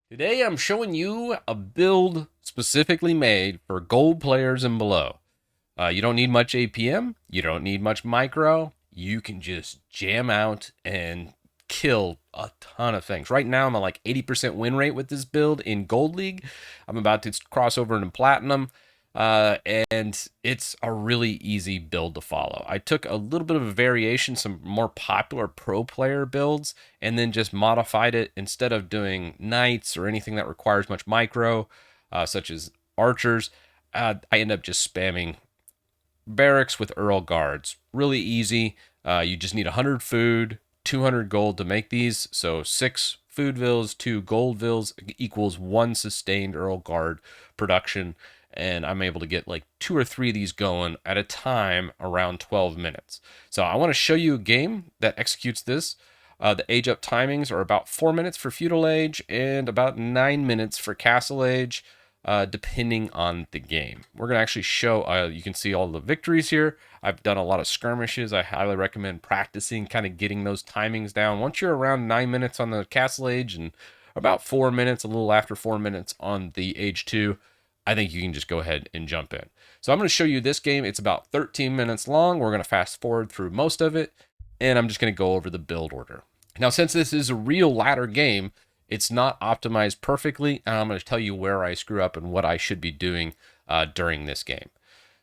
Today I'm showing you a build specifically made for gold players and below. You don't need much APM, you don't need much micro, you can just jam out and kill a ton of things. Right now I'm at like 80% win rate with this build in Gold League. I'm about to cross over into Platinum. And it's a really easy build to follow. I took a little bit of a variation, some more popular pro player builds, and then just modified it instead of doing knights or anything that requires much micro, such as archers. I end up just spamming barracks with Earl guards. Really easy. You just need 100 food, 200 gold to make these. So 6 food vills, 2 gold vills equals 1 sustained Earl guard production. And I'm able to get like 2 or 3 of these going at a time around 12 minutes. So I want to show you a game that executes this. The age up timings are about 4 minutes for feudal age and about 9 minutes for castle age, depending on the game. We're going to actually show, you can see all the victories here. I've done a lot of skirmishes. I highly recommend practicing, kind of getting those timings down. Once you're around 9 minutes on the castle age and about 4 minutes, a little after 4 minutes on the age 2, I think you can just go ahead and jump in. So I'm going to show you this game. It's about 13 minutes long. We're going to fast forward through most of it, and I'm just going to go over the build order. Now, since this is a real ladder game, it's not optimized perfectly, and I'm going to tell you where I screw up and what I should be doing during this game.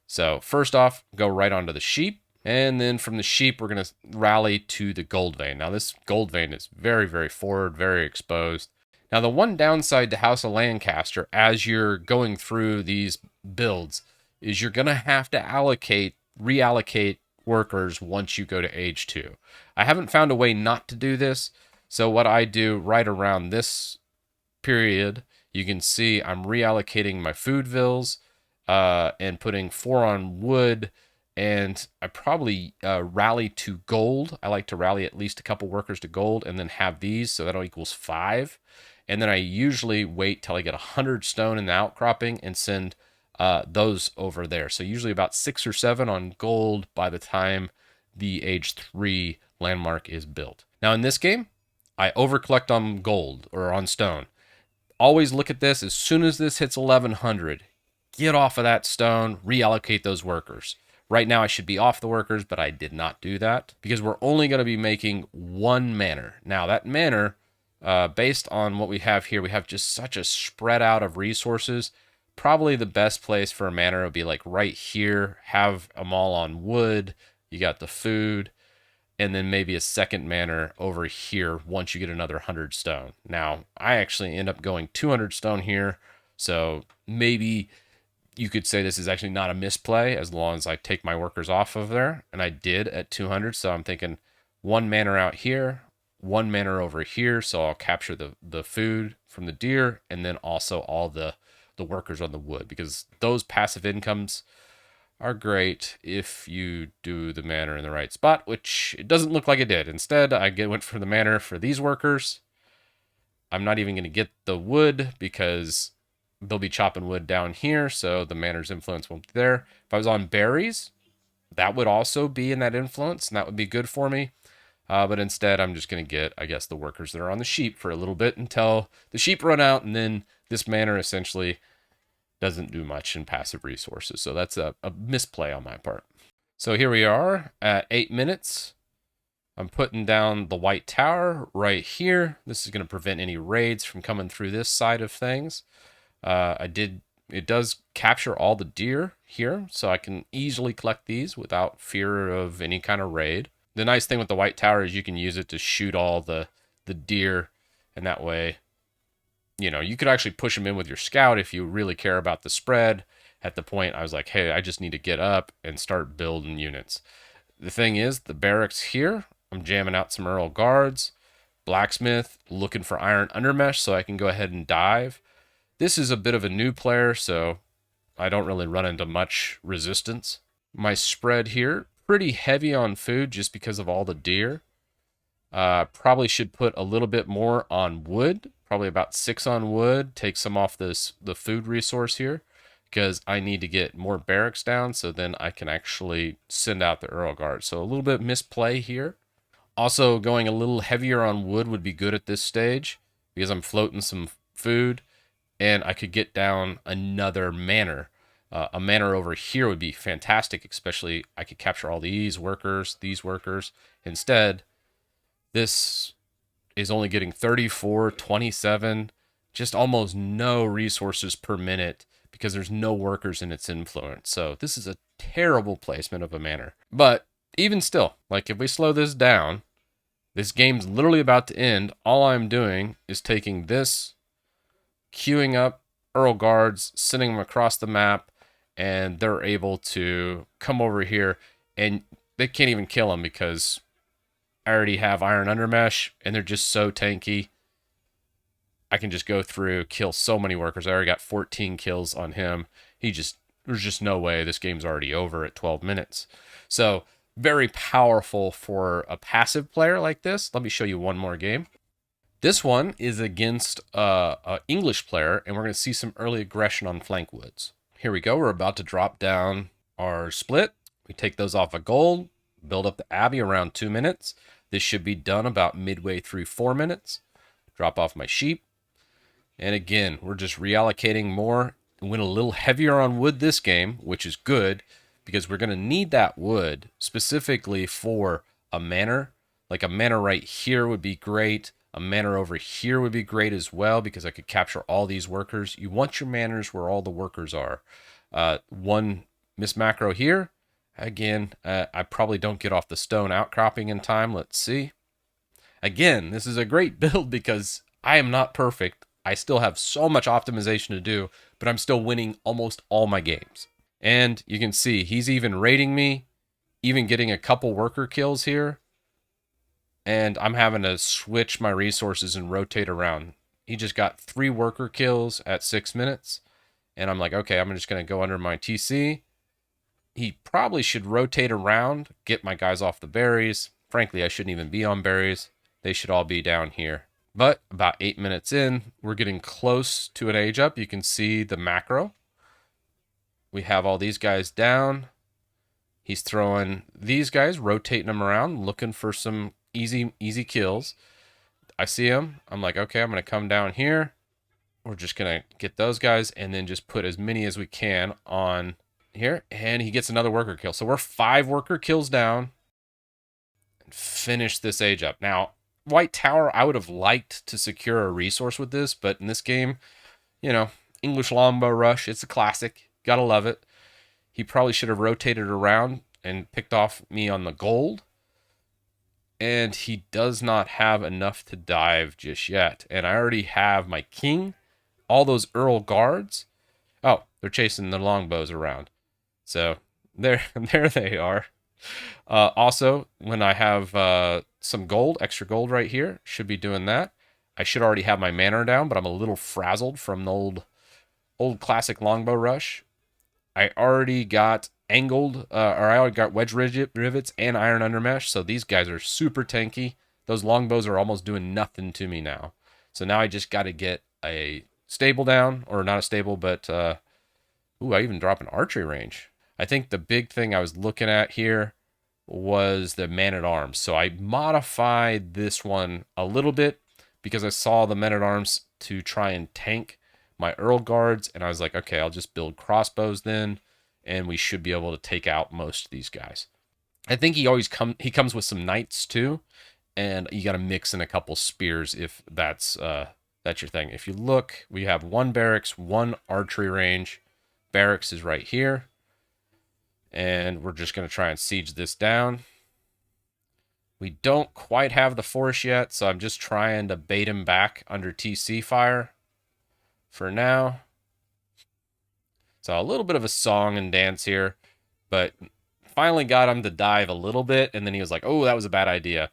So first off, go right onto the sheep, and then from the sheep, we're going to rally to the gold vein. Now, this gold vein is very, very forward, very exposed. Now, the one downside to House of Lancaster as you're going through these builds is you're going to have to reallocate workers once you go to age 2. I haven't found a way not to do this. So what I do right around this period, you can see I'm reallocating my food vills and putting 4 on wood. And I probably rally to gold. I like to rally at least a couple workers to gold and then have these. So that equals 5. And then I usually wait till I get 100 stone in the outcropping and send those over there. So usually about 6 or 7 on gold by the time the age 3 landmark is built. Now in this game, I overcollect on gold or on stone. Always look at this as soon as this hits 1100. Get off of that stone, reallocate those workers. Right now I should be off the workers, but I did not do that because we're only going to be making 1 manor. Now that manor, based on what we have here, we have just such a spread out of resources. Probably the best place for a manor would be like right here. Have them all on wood. You got the food. And then maybe a second manor over here once you get another 100 stone. Now, I actually end up going 200 stone here. So maybe you could say this is actually not a misplay as long as I take my workers off of there. And I did at 200. So I'm thinking 1 manor out here, 1 manor over here. So I'll capture the food from the deer and then also all the workers on the wood, because those passive incomes are great if you do the manor in the right spot, which it doesn't look like it did. Instead, I went for the manor for these workers. I'm not even going to get the wood because they'll be chopping wood down here, so the manor's influence won't be there. If I was on berries, that would also be in that influence, and that would be good for me. But instead, I'm just going to get, I guess, the workers that are on the sheep for a little bit until the sheep run out, and then this manor essentially doesn't do much in passive resources. So that's a misplay on my part. So here we are at 8 minutes. I'm putting down the white tower right here. This is going to prevent any raids from coming through this side of things. It does capture all the deer here, so I can easily collect these without fear of any kind of raid. The nice thing with the white tower is you can use it to shoot all the deer, and that way, you could actually push them in with your scout if you really care about the spread. At the point, I was like, hey, I just need to get up and start building units. The thing is, the barracks here, I'm jamming out some Earl guards. Blacksmith, looking for iron undermesh so I can go ahead and dive. This is a bit of a new player, so I don't really run into much resistance. My spread here, pretty heavy on food just because of all the deer. Probably should put a little bit more on wood, probably about 6 on wood, take some off the food resource here, because I need to get more barracks down so then I can actually send out the Earl Guard. So a little bit misplay here. Also, going a little heavier on wood would be good at this stage because I'm floating some food, and I could get down another manor. A manor over here would be fantastic, especially I could capture all these workers. Instead, this is only getting 34, 27, just almost no resources per minute because there's no workers in its influence. So this is a terrible placement of a manor. But even still, like if we slow this down, this game's literally about to end. All I'm doing is taking this, queuing up Earl guards, sending them across the map, and they're able to come over here, and they can't even kill them because I already have Iron Undermesh, and they're just so tanky. I can just go through, kill so many workers. I already got 14 kills on him. There's just no way this game's already over at 12 minutes. So very powerful for a passive player like this. Let me show you one more game. This one is against an English player, and we're going to see some early aggression on flank woods. Here we go. We're about to drop down our split. We take those off of gold, build up the Abbey around 2 minutes. This should be done about midway through 4 minutes. Drop off my sheep. And again, we're just reallocating more. Went a little heavier on wood this game, which is good because we're going to need that wood specifically for a manor. Like a manor right here would be great. A manor over here would be great as well because I could capture all these workers. You want your manors where all the workers are. One miss macro here. Again, I probably don't get off the stone outcropping in time. Let's see. Again, this is a great build because I am not perfect. I still have so much optimization to do, but I'm still winning almost all my games. And you can see he's even raiding me, even getting a couple worker kills here. And I'm having to switch my resources and rotate around. He just got 3 worker kills at 6 minutes. And I'm like, okay, I'm just going to go under my TC. He probably should rotate around, get my guys off the berries. Frankly, I shouldn't even be on berries. They should all be down here. But about 8 minutes in, we're getting close to an age up. You can see the macro. We have all these guys down. He's throwing these guys, rotating them around, looking for some easy kills. I see him. I'm like, okay, I'm going to come down here. We're just going to get those guys and then just put as many as we can on here. And he gets another worker kill. So we're 5 worker kills down and finish this age up. Now, White Tower, I would have liked to secure a resource with this, but in this game, you know, English Longbow Rush, it's a classic. Gotta love it. He probably should have rotated around and picked off me on the gold. And he does not have enough to dive just yet. And I already have my king, all those Earl guards. Oh, they're chasing the longbows around. So there they are. Also, when I have some gold, extra gold right here, should be doing that. I should already have my manor down, but I'm a little frazzled from the old classic longbow rush. I already got angled, or I already got wedge rivets and iron undermesh, so these guys are super tanky. Those longbows are almost doing nothing to me now. So now I just got to get a stable down, or not a stable, but I even drop an archery range. I think the big thing I was looking at here was the man-at-arms. So I modified this one a little bit because I saw the men-at-arms to try and tank my Earl guards, and I was like, okay, I'll just build crossbows then, and we should be able to take out most of these guys. I think he comes with some knights too, and you got to mix in a couple spears if that's your thing. If you look, we have 1 barracks, 1 archery range. Barracks is right here. And we're just going to try and siege this down. We don't quite have the force yet, so I'm just trying to bait him back under TC fire for now. So a little bit of a song and dance here, but finally got him to dive a little bit, and then he was like, oh, that was a bad idea.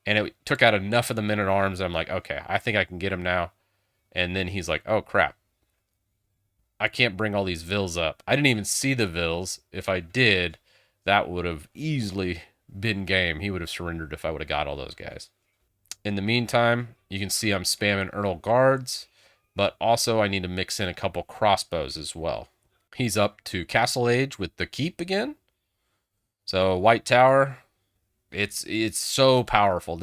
And it took out enough of the men-at-arms. I'm like, okay, I think I can get him now. And then he's like, oh, crap. I can't bring all these vills up. I didn't even see the vills. If I did, that would have easily been game. He would have surrendered if I would have got all those guys. In the meantime, you can see I'm spamming Earl guards, but also I need to mix in a couple crossbows as well. He's up to Castle Age with the keep again. So White Tower, it's so powerful.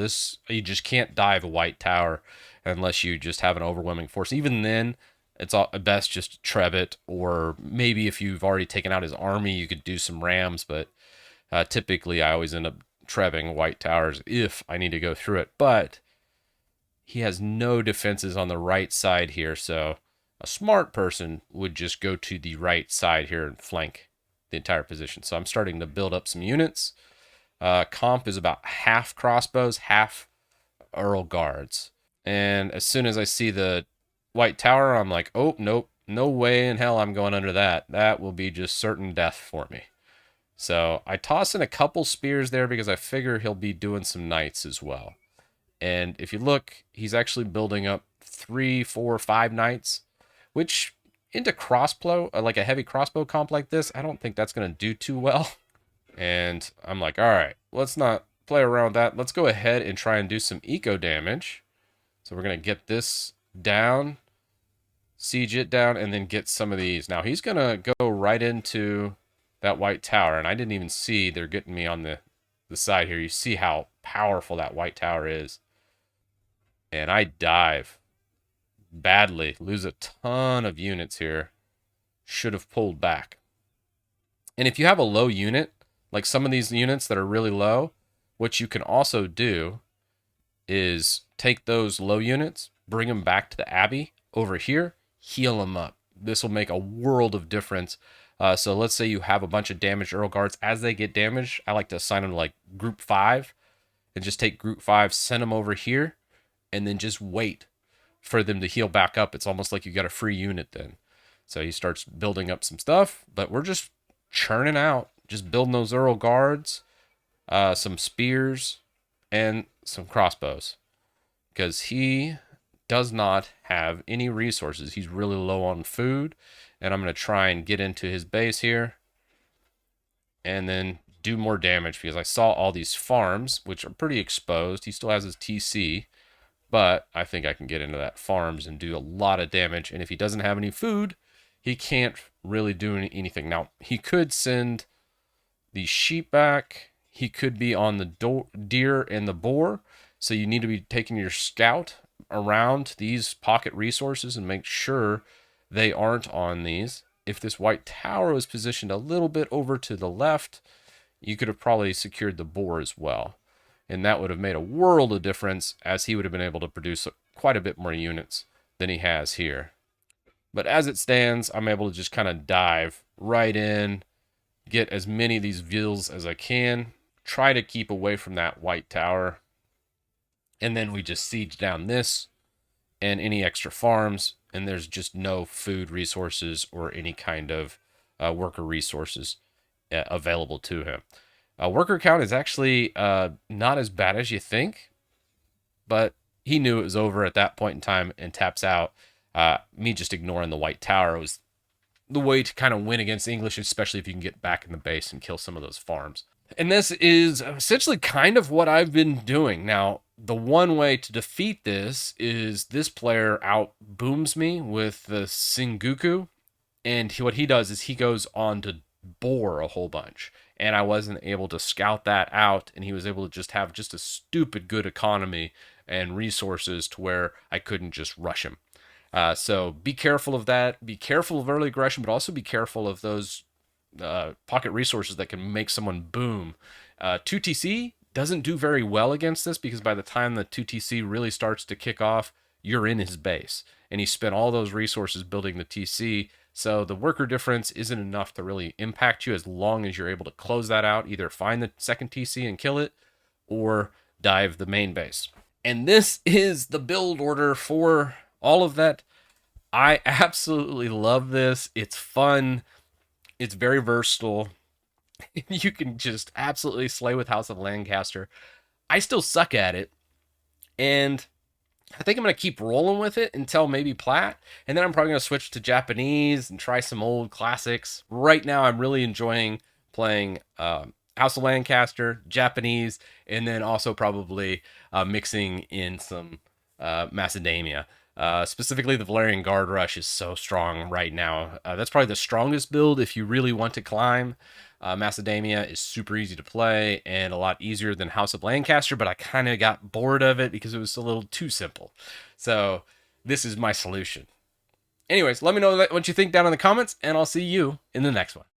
You just can't dive a White Tower. unless you just have an overwhelming force. Even then, it's all best just to treb it, or maybe if you've already taken out his army, you could do some rams, but typically I always end up trebbing white towers if I need to go through it. But he has no defenses on the right side here, so a smart person would just go to the right side here and flank the entire position. So I'm starting to build up some units. Comp is about half crossbows, half Earl guards. And as soon as I see the white tower, I'm like, oh, nope, no way in hell I'm going under that. That will be just certain death for me. So I toss in a couple spears there because I figure he'll be doing some knights as well. And if you look, he's actually building up 3, 4, 5 knights, which into crossbow, like a heavy crossbow comp like this, I don't think that's going to do too well. And I'm like, all right, let's not play around with that. Let's go ahead and try and do some eco damage. So we're going to get this down, siege it down, and then get some of these. Now he's going to go right into that white tower, and I didn't even see they're getting me on the side here. You see how powerful that white tower is. And I dive badly, lose a ton of units here. Should have pulled back. And if you have a low unit, like some of these units that are really low, what you can also do is take those low units, bring them back to the Abbey over here, heal them up. This will make a world of difference. So let's say you have a bunch of damaged Earl Guards. As they get damaged, I like to assign them to like group 5 and just take group 5, send them over here, and then just wait for them to heal back up. It's almost like you got a free unit then. So he starts building up some stuff, but we're just churning out, just building those Earl Guards, some spears, and some crossbows. Because he does not have any resources. He's really low on food. And I'm going to try and get into his base here and then do more damage because I saw all these farms, which are pretty exposed. He still has his TC, but I think I can get into that farms and do a lot of damage. And if he doesn't have any food, he can't really do anything. Now, he could send the sheep back. He could be on the deer and the boar. So you need to be taking your scout around these pocket resources and make sure they aren't on these. If this white tower was positioned a little bit over to the left, you could have probably secured the boar as well. And that would have made a world of difference, as he would have been able to produce quite a bit more units than he has here. But as it stands, I'm able to just kind of dive right in, get as many of these vills as I can, try to keep away from that white tower. And then we just siege down this and any extra farms, and there's just no food resources or any kind of worker resources available to him. Worker count is actually not as bad as you think, but he knew it was over at that point in time and taps out. Me just ignoring the white tower was the way to kind of win against the English, especially if you can get back in the base and kill some of those farms. And this is essentially kind of what I've been doing. Now, the one way to defeat this is this player out booms me with the Sengoku. And what he does is he goes on to bore a whole bunch. And I wasn't able to scout that out. And he was able to just have just a stupid good economy and resources to where I couldn't just rush him. So be careful of that. Be careful of early aggression, but also be careful of those pocket resources that can make someone boom. 2TC doesn't do very well against this because by the time the 2TC really starts to kick off, you're in his base. And he spent all those resources building the TC. So the worker difference isn't enough to really impact you as long as you're able to close that out. Either find the second TC and kill it or dive the main base. And this is the build order for all of that. I absolutely love this. It's fun. It's very versatile. You can just absolutely slay with House of Lancaster. I still suck at it. And I think I'm going to keep rolling with it until maybe Plat. And then I'm probably going to switch to Japanese and try some old classics. Right now, I'm really enjoying playing House of Lancaster, Japanese, and then also probably mixing in some Macedonia. Specifically, the Valerian Guard Rush is so strong right now. That's probably the strongest build if you really want to climb. Macedamia is super easy to play and a lot easier than House of Lancaster, but I kind of got bored of it because it was a little too simple. So this is my solution. Anyways, let me know what you think down in the comments, and I'll see you in the next one.